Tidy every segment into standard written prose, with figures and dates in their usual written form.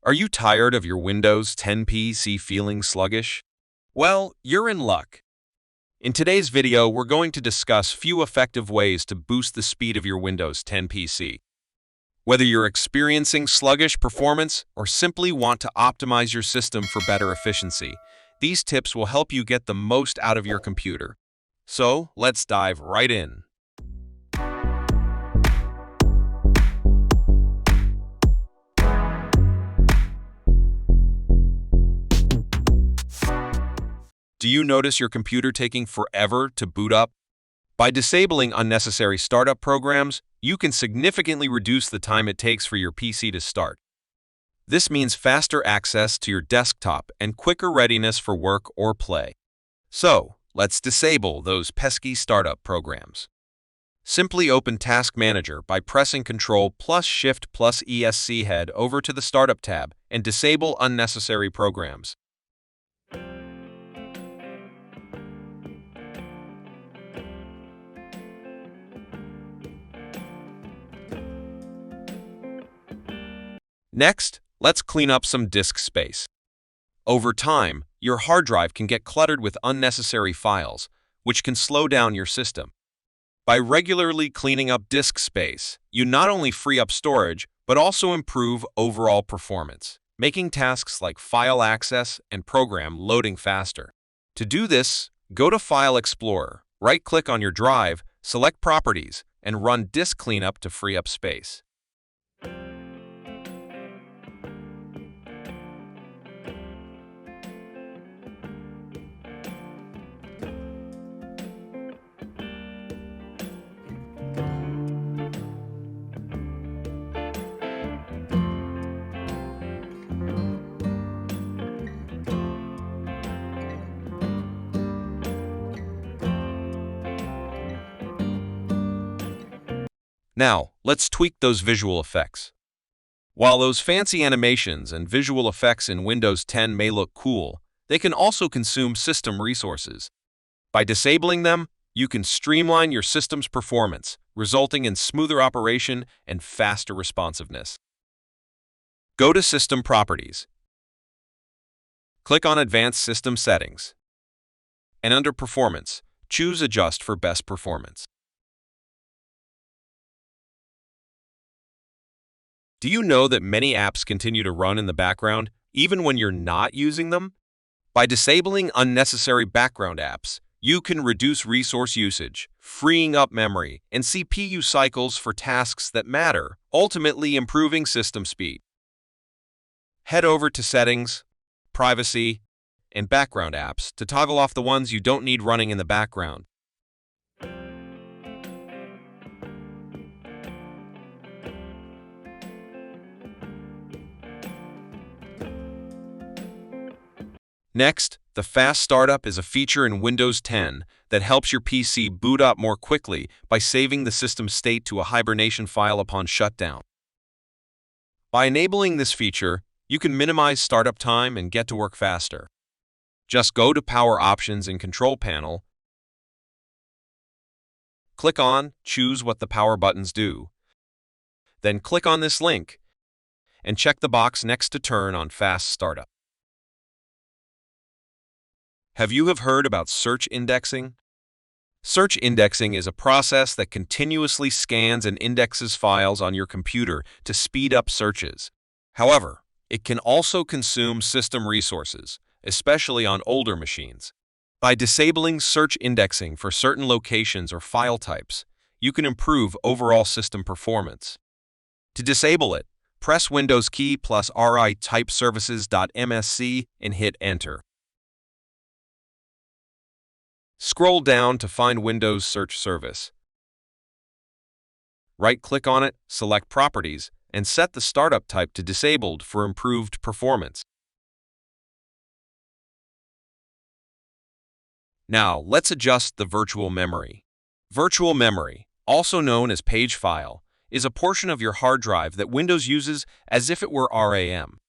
Are you tired of your Windows 10 PC feeling sluggish? Well, you're in luck. In today's video, we're going to discuss few effective ways to boost the speed of your Windows 10 PC. Whether you're experiencing sluggish performance or simply want to optimize your system for better efficiency, these tips will help you get the most out of your computer. So, let's dive right in. Do you notice your computer taking forever to boot up? By disabling unnecessary startup programs, you can significantly reduce the time it takes for your PC to start. This means faster access to your desktop and quicker readiness for work or play. So, let's disable those pesky startup programs. Simply open Task Manager by pressing Ctrl+Shift+ESC. Head over to the Startup tab and disable unnecessary programs. Next, let's clean up some disk space. Over time, your hard drive can get cluttered with unnecessary files, which can slow down your system. By regularly cleaning up disk space, you not only free up storage, but also improve overall performance, making tasks like file access and program loading faster. To do this, go to File Explorer, right-click on your drive, select Properties, and run Disk Cleanup to free up space. Now, let's tweak those visual effects. While those fancy animations and visual effects in Windows 10 may look cool, they can also consume system resources. By disabling them, you can streamline your system's performance, resulting in smoother operation and faster responsiveness. Go to System Properties. Click on Advanced System Settings. And under Performance, choose Adjust for best performance. Do you know that many apps continue to run in the background even when you're not using them? By disabling unnecessary background apps, you can reduce resource usage, freeing up memory and CPU cycles for tasks that matter, ultimately improving system speed. Head over to Settings, Privacy, and Background Apps to toggle off the ones you don't need running in the background. Next, the Fast Startup is a feature in Windows 10 that helps your PC boot up more quickly by saving the system state to a hibernation file upon shutdown. By enabling this feature, you can minimize startup time and get to work faster. Just go to Power Options in Control Panel, click on Choose what the power buttons do, then click on this link and check the box next to Turn on Fast Startup. Have you heard about search indexing? Search indexing is a process that continuously scans and indexes files on your computer to speed up searches. However, it can also consume system resources, especially on older machines. By disabling search indexing for certain locations or file types, you can improve overall system performance. To disable it, press Windows key plus RI type services.msc and hit Enter. Scroll down to find Windows Search Service. Right-click on it, select Properties, and set the startup type to Disabled for improved performance. Now, let's adjust the virtual memory. Virtual memory, also known as page file, is a portion of your hard drive that Windows uses as if it were RAM.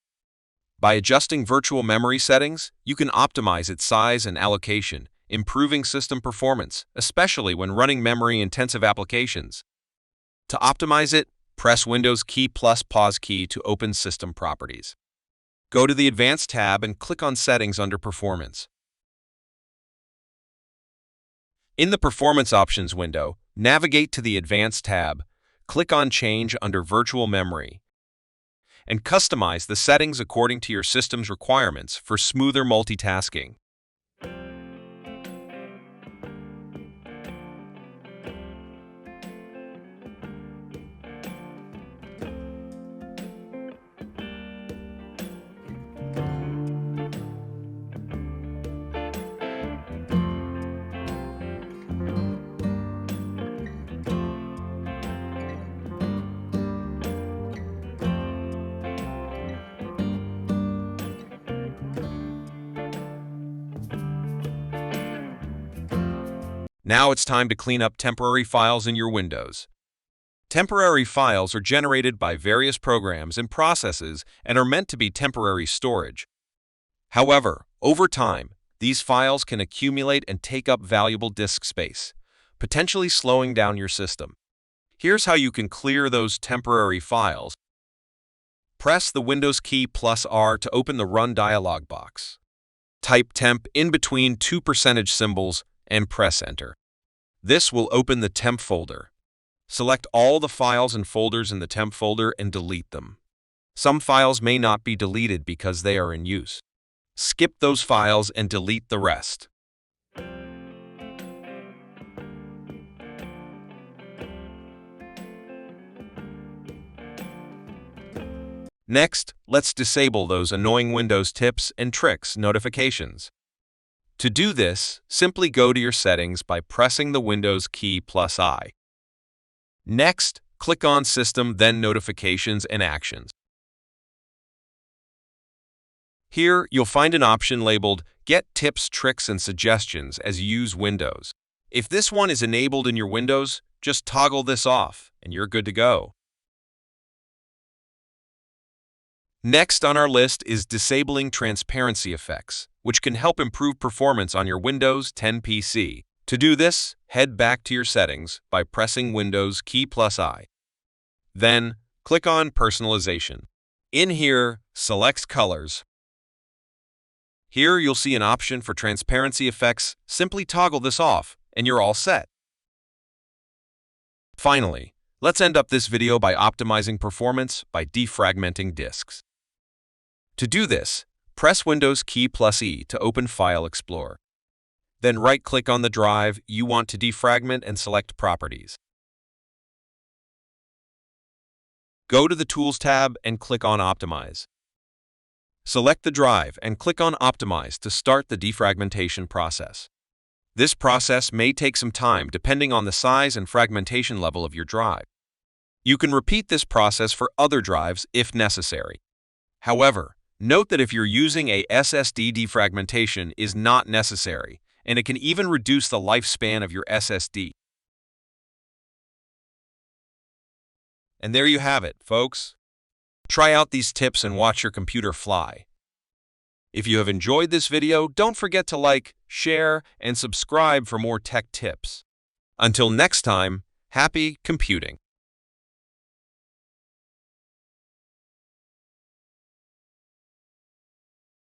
By adjusting virtual memory settings, you can optimize its size and allocation, improving system performance, especially when running memory-intensive applications. To optimize it, press Windows key plus pause key to open System Properties. Go to the Advanced tab and click on Settings under Performance. In the Performance Options window, navigate to the Advanced tab, click on Change under Virtual Memory, and customize the settings according to your system's requirements for smoother multitasking. Now it's time to clean up temporary files in your Windows. Temporary files are generated by various programs and processes and are meant to be temporary storage. However, over time, these files can accumulate and take up valuable disk space, potentially slowing down your system. Here's how you can clear those temporary files. Press the Windows key +R to open the Run dialog box. Type temp in between two percentage symbols and press Enter. This will open the temp folder. Select all the files and folders in the temp folder and delete them. Some files may not be deleted because they are in use. Skip those files and delete the rest. Next, let's disable those annoying Windows tips and tricks notifications. To do this, simply go to your settings by pressing the Windows key +I. Next, click on System, then Notifications and Actions. Here, you'll find an option labeled Get Tips, Tricks, and Suggestions as you use Windows. If this one is enabled in your Windows, just toggle this off, and you're good to go. Next on our list is disabling transparency effects, which can help improve performance on your Windows 10 PC. To do this, head back to your settings by pressing Windows key +I. Then, click on Personalization. In here, select Colors. Here you'll see an option for transparency effects. Simply toggle this off, and you're all set. Finally, let's end up this video by optimizing performance by defragmenting disks. To do this, press Windows key +E to open File Explorer. Then right-click on the drive you want to defragment and select Properties. Go to the Tools tab and click on Optimize. Select the drive and click on Optimize to start the defragmentation process. This process may take some time depending on the size and fragmentation level of your drive. You can repeat this process for other drives if necessary. However, note that if you're using a SSD, defragmentation is not necessary, and it can even reduce the lifespan of your SSD. And there you have it, folks. Try out these tips and watch your computer fly. If you have enjoyed this video, don't forget to like, share, and subscribe for more tech tips. Until next time, happy computing.